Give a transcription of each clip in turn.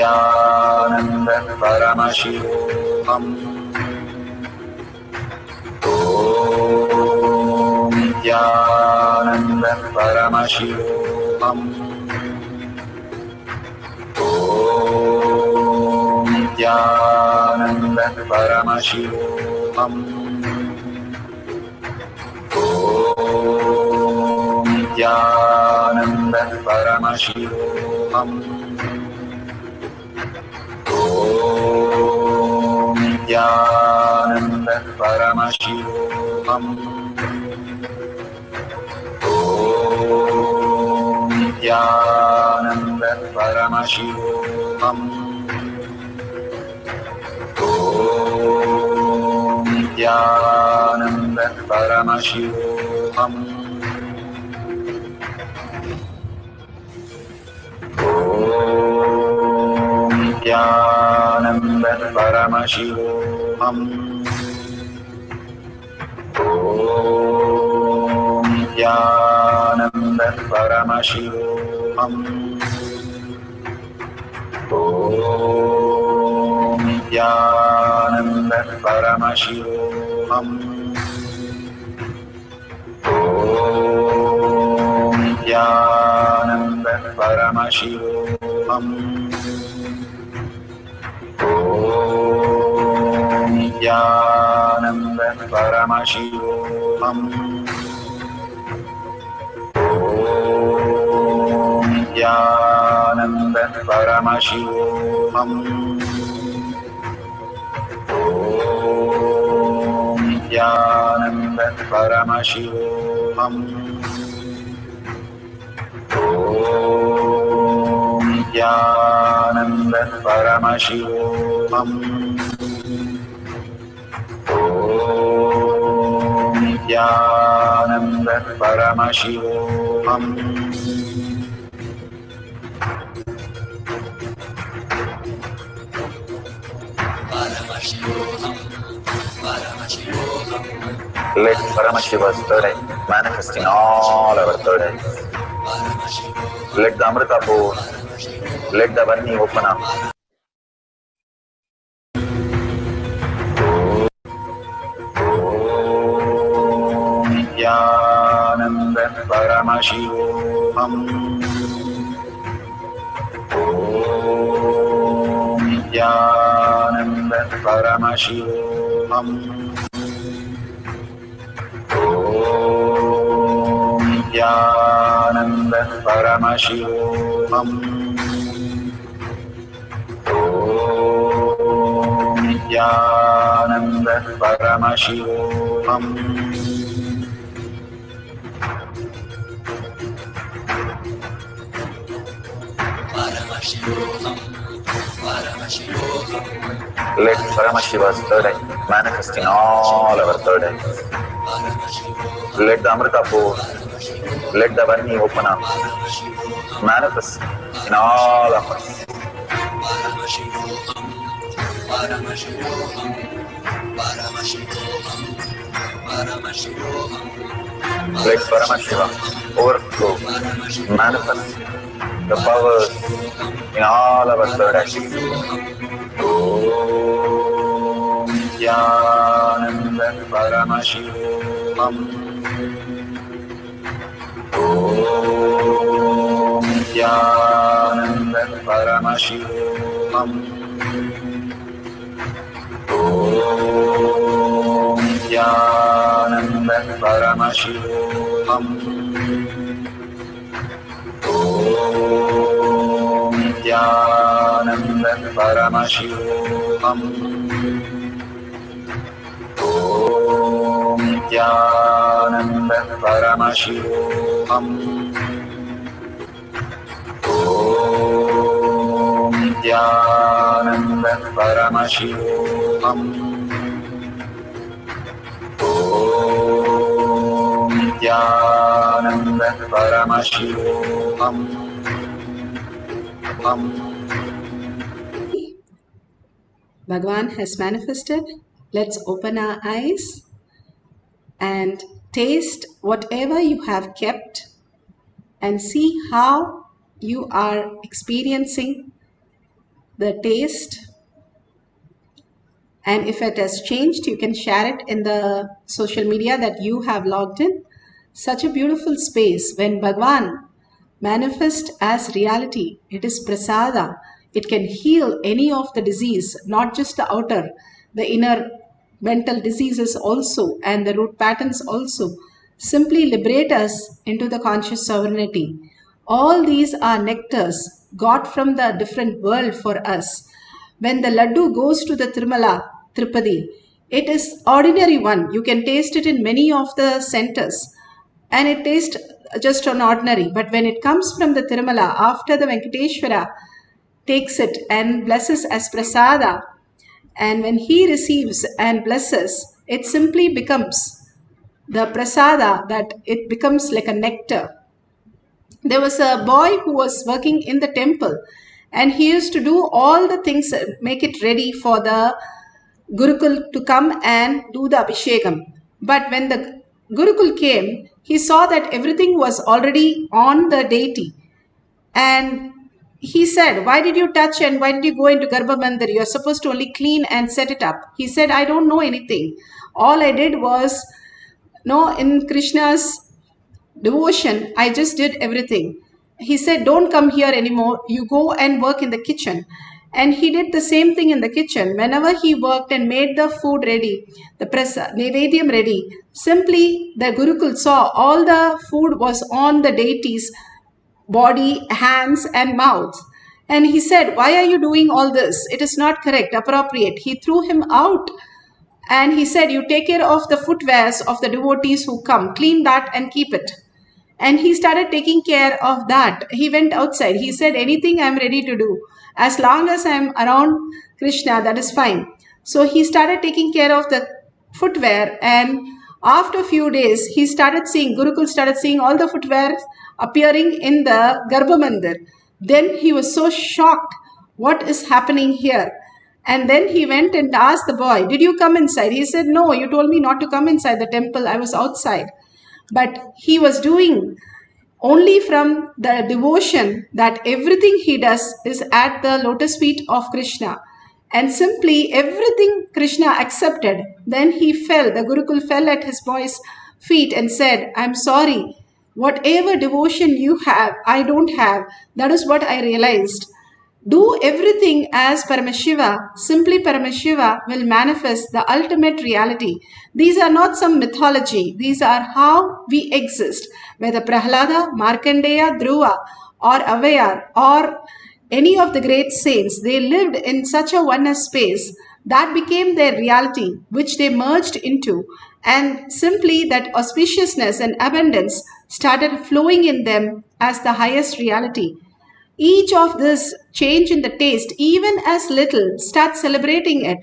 Nithyananda Paramashivoham. Om Nithyananda Paramashivoham. Om Nithyananda Paramashivoham. Om Nithyananda Paramashivoham. Om Nithyananda Paramashivoham. Om Nithyananda Paramashivoham. Om Nithyananda Paramashivoham. Om Nithyananda Paramashivoham. Om Nithyananda Paramashivoham. Om Nithyananda Paramashivoham. Om Nithyananda Paramashivoham. Om Nithyananda Paramashivoham. Om Nithyananda Paramashivoham. Om Nithyananda Paramashivoham. Om Nithyananda Paramashivoham. Om Nithyananda Paramashivoham. Let Paramashiva's third eye manifest in all our third eyes. Let the Amrita pour, let the Varni open up. Om Nithyananda Paramashivoham. Om Nithyananda Paramashivoham. Om Nithyananda Paramashivoham. Om Nithyananda Paramashivoham. Let Paramashiva's third eye manifest in all our third eyes. Let the Amrita pour, let the Varni open up, manifest in all of us. Let Paramashiva overflow, manifest the powers in all our third eyes. Om Nithyananda Paramashivoham. Om Nithyananda Paramashivoham. Om Nithyananda Paramashivoham. Om Nithyananda Paramashivoham. Om Nithyananda Paramashivoham. Om Nithyananda Paramashivoham. Om Nithyananda Paramashivoham. Bhagavan has manifested. Let's open our eyes and taste whatever you have kept and see how you are experiencing the taste. And if it has changed, you can share it in the social media that you have logged in. Such a beautiful space when Bhagwan manifests as reality. It is prasada. It can heal any of the disease, not just the outer, the inner mental diseases also, and the root patterns also. Simply liberate us into the conscious sovereignty. All these are nectars got from the different world for us. When the laddu goes to the Tirumala, Tirupati, it is ordinary one. You can taste it in many of the centers and it tastes just an ordinary. But when it comes from the Tirumala, after the Venkateshwara takes it and blesses as prasada, and when he receives and blesses, it simply becomes the prasada, that it becomes like a nectar. There was a boy who was working in the temple and he used to do all the things, make it ready for the Gurukul to come and do the Abhishekam. But when the Gurukul came, he saw that everything was already on the deity. And he said, why did you touch and why did you go into Garbha Mandir? You're supposed to only clean and set it up. He said, I don't know anything. All I did was, in Krishna's devotion, I just did everything. He said, don't come here anymore. You go and work in the kitchen. And he did the same thing in the kitchen. Whenever he worked and made the food ready, the Nevedyam ready, simply the Gurukul saw all the food was on the deity's body, hands and mouth. And he said, why are you doing all this? It is not correct, appropriate. He threw him out. And he said, you take care of the footwears of the devotees who come, clean that and keep it. And he started taking care of that. He went outside. He said, anything I'm ready to do. As long as I'm around Krishna, that is fine. So he started taking care of the footwear. And after a few days, Gurukul started seeing all the footwear appearing in the Garbha Mandir. Then he was so shocked. What is happening here? And then he went and asked the boy, did you come inside? He said, no, you told me not to come inside the temple. I was outside. But he was doing only from the devotion that everything he does is at the lotus feet of Krishna. And simply everything Krishna accepted. Then he fell, the Gurukul fell at his boy's feet and said, I'm sorry. Whatever devotion you have, I don't have. That is what I realized. Do everything as Paramashiva. Simply Paramashiva will manifest the ultimate reality. These are not some mythology. These are how we exist. Whether Prahlada, Markandeya, Dhruva or Avayar or any of the great saints, they lived in such a oneness space that became their reality, which they merged into. And simply that auspiciousness and abundance started flowing in them as the highest reality. Each of this change in the taste, even as little, start celebrating it.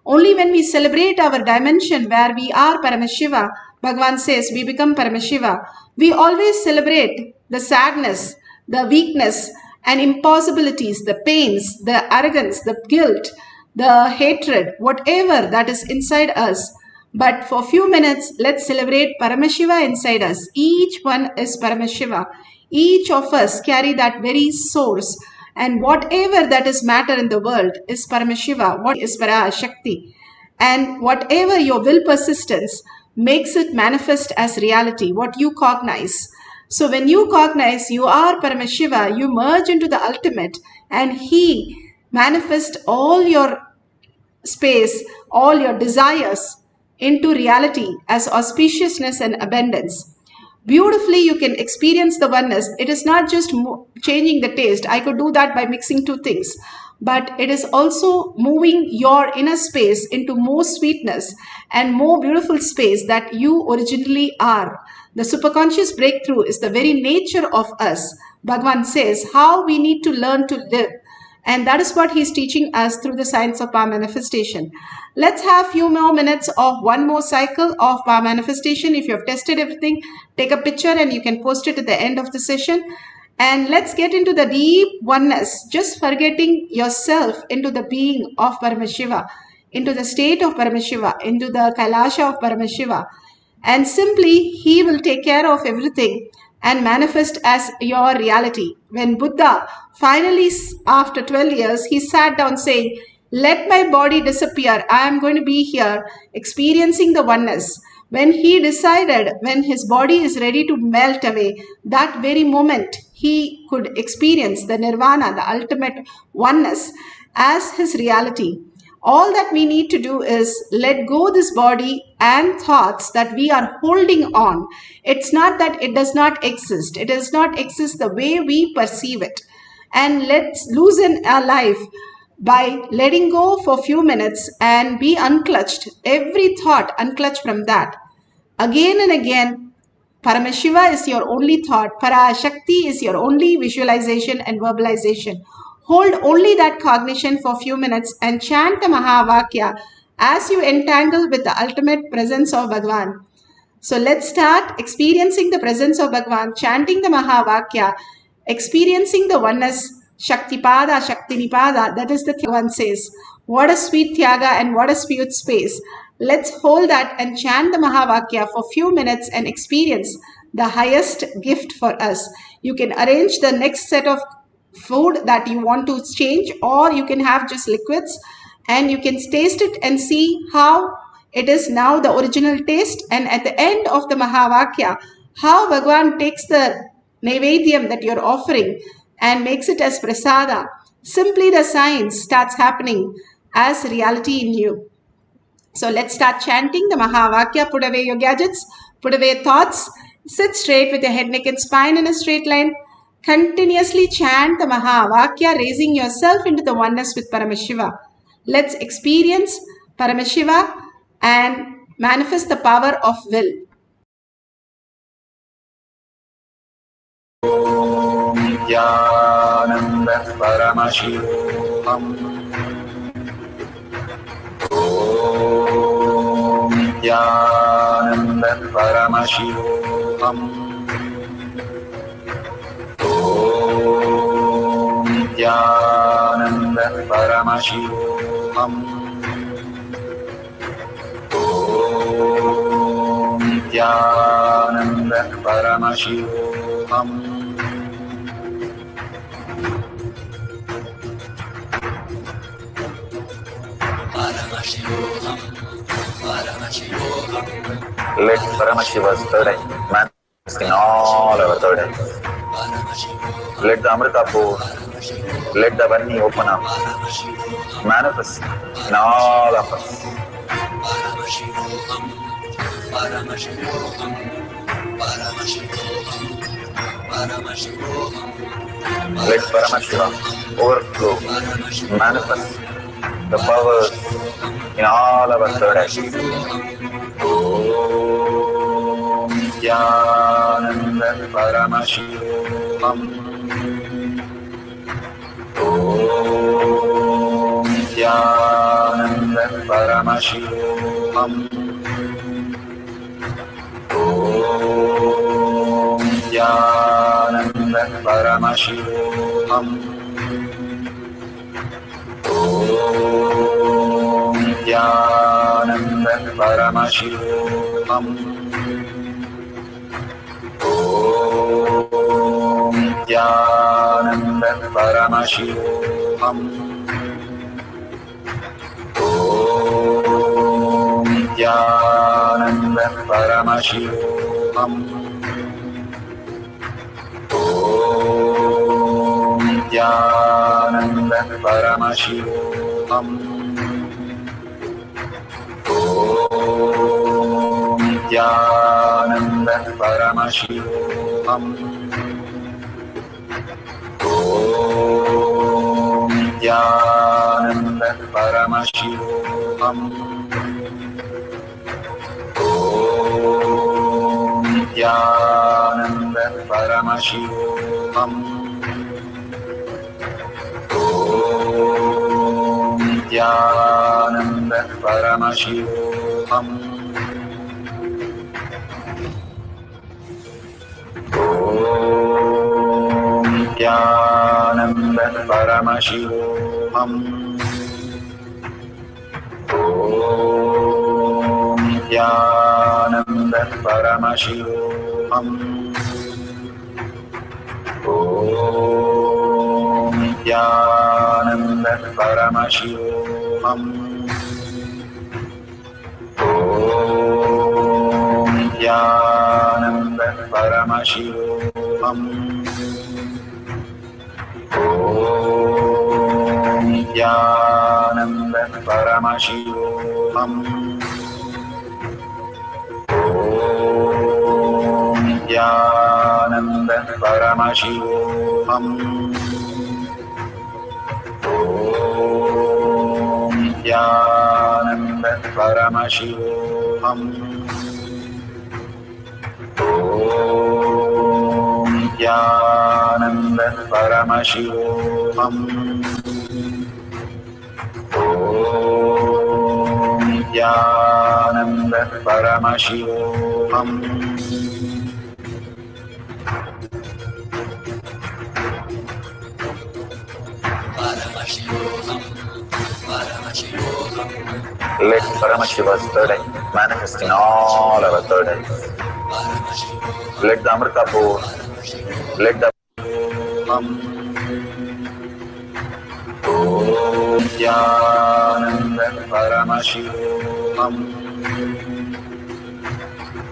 Only when we celebrate our dimension where we are Paramashiva, Bhagavan says we become Paramashiva, we always celebrate the sadness, the weakness and impossibilities, the pains, the arrogance, the guilt, the hatred, whatever that is inside us. But for a few minutes, let's celebrate Paramashiva inside us. Each one is Paramashiva. Each of us carry that very source, and whatever that is matter in the world is Paramashiva, what is Parashakti, and whatever your will persistence makes it manifest as reality, what you cognize. So when you cognize you are Paramashiva, you merge into the ultimate and he manifests all your space, all your desires into reality as auspiciousness and abundance. Beautifully you can experience the oneness. It is not just changing the taste. I could do that by mixing two things. But it is also moving your inner space into more sweetness and more beautiful space that you originally are. The superconscious breakthrough is the very nature of us. Bhagavan says how we need to learn to live. And that is what he's teaching us through the science of power manifestation. Let's have a few more minutes of one more cycle of power manifestation. If you have tested everything, take a picture and you can post it at the end of the session. And let's get into the deep oneness, just forgetting yourself into the being of Paramashiva, into the state of Paramashiva, into the Kailasha of Paramashiva. And simply, he will take care of everything and manifest as your reality. When Buddha finally, after 12 years, he sat down saying, "Let my body disappear. I am going to be here experiencing the oneness." When he decided, when his body is ready to melt away, that very moment he could experience the nirvana, the ultimate oneness, as his reality. All that we need to do is let go this body and thoughts that we are holding on. It's not that it does not exist. It does not exist the way we perceive it. And let's loosen our life by letting go for a few minutes and be unclutched. Every thought, unclutch from that. Again and again, Paramashiva is your only thought. Parashakti is your only visualization and verbalization. Hold only that cognition for a few minutes and chant the Mahavakya as you entangle with the ultimate presence of Bhagavan. So let's start experiencing the presence of Bhagavan, chanting the Mahavakya, experiencing the oneness, Shaktipada, Shaktinipada. That is the Bhagavan says. What a sweet Tyaga and what a sweet space. Let's hold that and chant the Mahavakya for a few minutes and experience the highest gift for us. You can arrange the next set of food that you want to change, or you can have just liquids and you can taste it and see how it is now the original taste. And at the end of the Mahavakya, how Bhagavan takes the Naivedyam that you're offering and makes it as prasada. Simply the science starts happening as reality in you. So let's start chanting the Mahavakya. Put away your gadgets, put away thoughts, sit straight with your head, neck and spine in a straight line. Continuously chant the Mahavakya, raising yourself into the oneness with Paramashiva. Let's experience Paramashiva and manifest the power of will. Nithyananda Paramashivoham. Nithyananda Paramashivoham. Nithyananda Paramashivoham. Nithyananda Paramashivoham. Let Paramashiva's third eye manifest in all our third eyes. Let the Amrita pour, let the Varni open up, manifest in all of us. Let Paramashiva overflow, manifest the powers in all our third eyes. Om Nithyananda Paramashivoham. Om Nithyananda Paramashivoham. Om Nithyananda Paramashivoham. Om Nithyananda Paramashivoham. Om Nithyananda Paramashivoham. Om Nithyananda Paramashivoham. Om Nithyananda Paramashivoham. Om Nithyananda Paramashivoham. Om Nithyananda Paramashivoham. Om Nithyananda Paramashivoham. Om Nithyananda Paramashivoham. Om Nithyananda Paramashivoham. Om Nithyananda Paramashivoham. Nithyananda Paramashivoham. Om Nithyananda Paramashivoham. Om Nithyananda Paramashivoham. Om Nithyananda Paramashivoham. Om Nithyananda Paramashivoham. Om Nithyananda Paramashivoham. Om Nithyananda Paramashivoham. Let Paramashiva's third eye manifest in all our third eyes. Let the Amrita pour, let the Om Nithyananda Paramashivoham.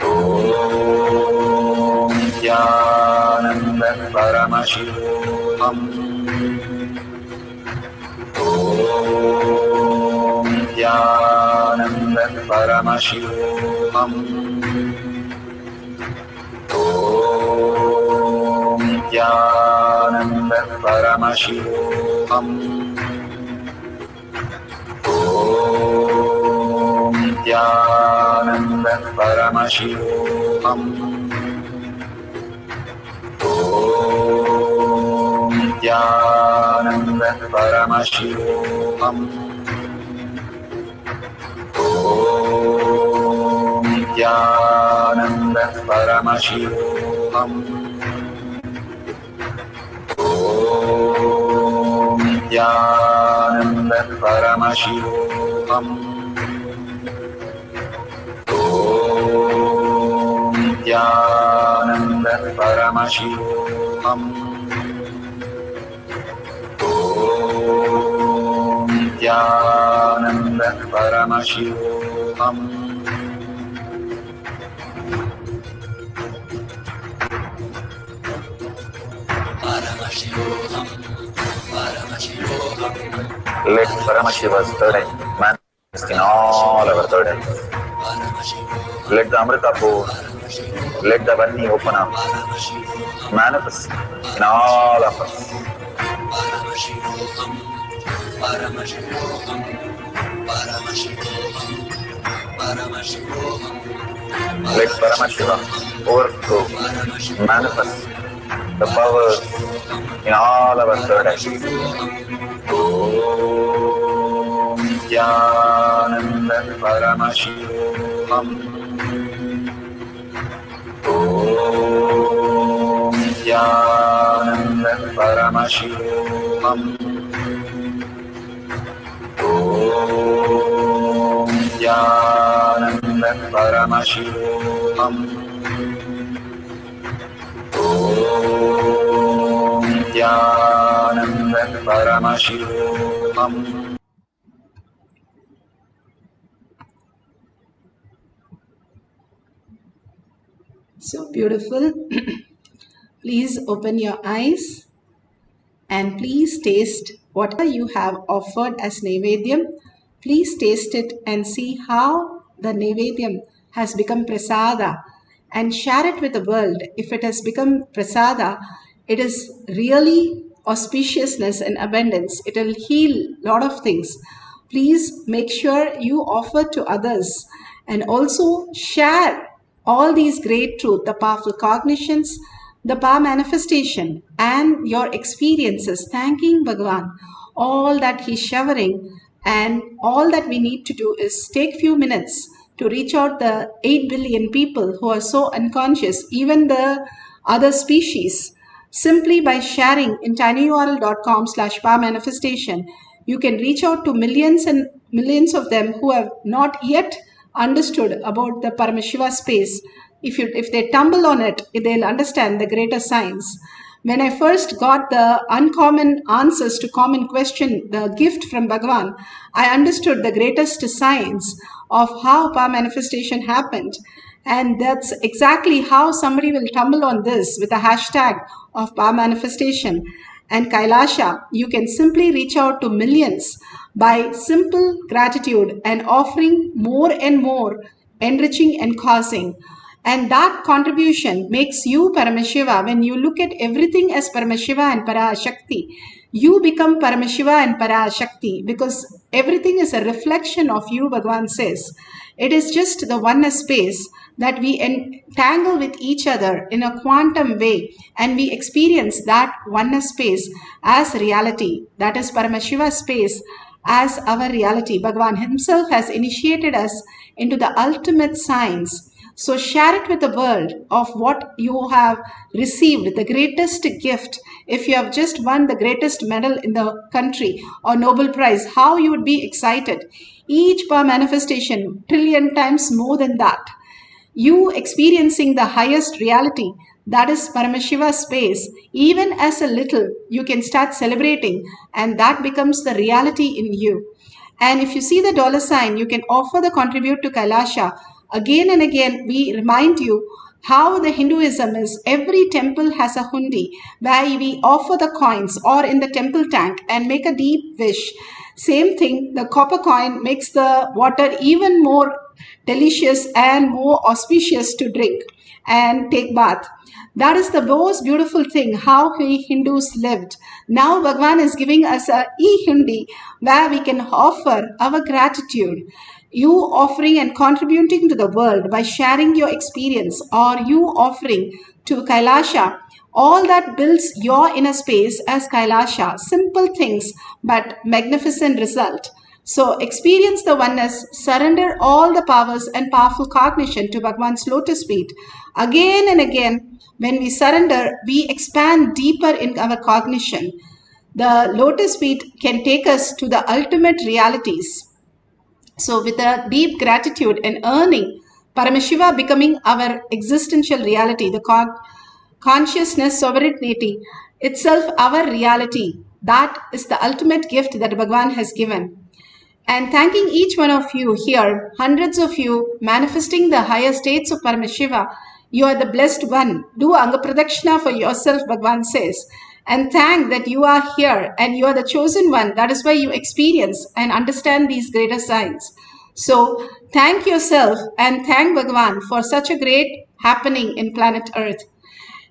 Om Nithyananda Paramashivoham. Om Nithyananda Paramashivoham. Om Nithyananda Paramashivoham. Om Nithyananda Paramashivoham. Om Nithyananda Paramashivoham. Om Nithyananda Paramashivoham. Om Nithyananda Paramashivoham. Om Nithyananda Paramashivoham. Om Nithyananda Paramashivoham. Let Paramashiva's third eye manifest in all our third eyes. Let the Amrita pour, let the Vani open up, manifest in all of us. Let Paramashiva overflow, manifest the powers in all our third eyes. Om Nithyananda Paramashivoham. Om Nithyananda Paramashivoham. Om Nithyananda Paramashivoham. Om Nithyananda Paramashivoham. So beautiful. Please open your eyes and please taste whatever you have offered as Naivedyam. Please taste it and see how the Naivedyam has become prasada and share it with the world. If it has become prasada, it is really auspiciousness and abundance. It will heal a lot of things. Please make sure you offer to others and also share all these great truth, the powerful cognitions, the power manifestation, and your experiences, thanking Bhagavan, all that he's showering. And all that we need to do is take few minutes to reach out the 8 billion people who are so unconscious, even the other species. Simply by sharing in tinyurl.com/power manifestation, you can reach out to millions and millions of them who have not yet understood about the Paramashiva space. If they tumble on it, they'll understand the greater science. When I first got the uncommon answers to common question, the gift from Bhagavan, I understood the greatest science of how power manifestation happened. And that's exactly how somebody will tumble on this with a hashtag of power manifestation. And Kailasha, you can simply reach out to millions by simple gratitude and offering more and more, enriching and causing. And that contribution makes you Paramashiva. When you look at everything as Paramashiva and Parashakti, you become Paramashiva and Parashakti because everything is a reflection of you, Bhagavan says. It is just the oneness space that we entangle with each other in a quantum way, and we experience that oneness space as reality. That is Paramashiva space as our reality. Bhagavan himself has initiated us into the ultimate science. So share it with the world of what you have received, the greatest gift. If you have just won the greatest medal in the country or Nobel Prize, how you would be excited. Each power manifestation, trillion times more than that. You experiencing the highest reality, that is Paramashiva space, even as a little, you can start celebrating, and that becomes the reality in you. And if you see the dollar sign, you can offer the contribute to Kailasha. Again and again, we remind you how the Hinduism is. Every temple has a hundi where we offer the coins or in the temple tank and make a deep wish. Same thing, the copper coin makes the water even more delicious and more auspicious to drink and take bath. That is the most beautiful thing, how we Hindus lived. Now Bhagavan is giving us a e-hundi where we can offer our gratitude. You offering and contributing to the world by sharing your experience, or you offering to Kailasha, all that builds your inner space as Kailasha. Simple things, but magnificent result. So experience the oneness, surrender all the powers and powerful cognition to Bhagavan's lotus feet. Again and again, when we surrender, we expand deeper in our cognition. The lotus feet can take us to the ultimate realities. So with a deep gratitude and earning, Paramashiva becoming our existential reality, the consciousness sovereignty itself our reality. That is the ultimate gift that Bhagavan has given. And thanking each one of you here, hundreds of you manifesting the higher states of Paramashiva. You are the blessed one. Do Anga Pradakshina for yourself, Bhagavan says. And thank that you are here and you are the chosen one. That is why you experience and understand these greater signs. So thank yourself and thank Bhagavan for such a great happening in planet Earth.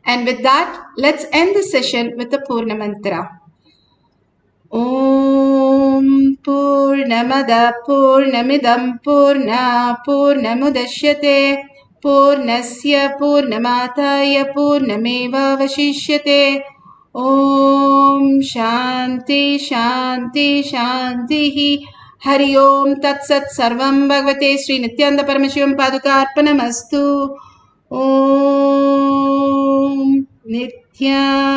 And with that, let's end the session with the Purna Mantra. Om Purnamada Purnamidam Purna Purnamudashyate Purnasya Purnamataya Purnameva Vashishyate. Om Shanti Shanti Shanti Hari Om Tat Sat Sarvam Bhagavate Sri Nithyananda Paramashivam Padukarpanamastu. Om Nithyanandam.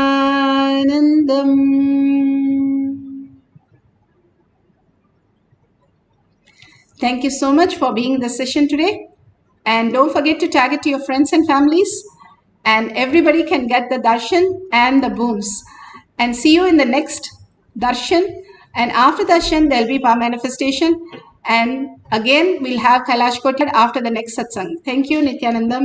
Thank you so much for being in the session today. And don't forget to tag it to your friends and families. And everybody can get the darshan and the boons. And see you in the next darshan. And after darshan, there'll be power manifestation. And again, we'll have Kailash Kotyad after the next satsang. Thank you, Nithyanandam.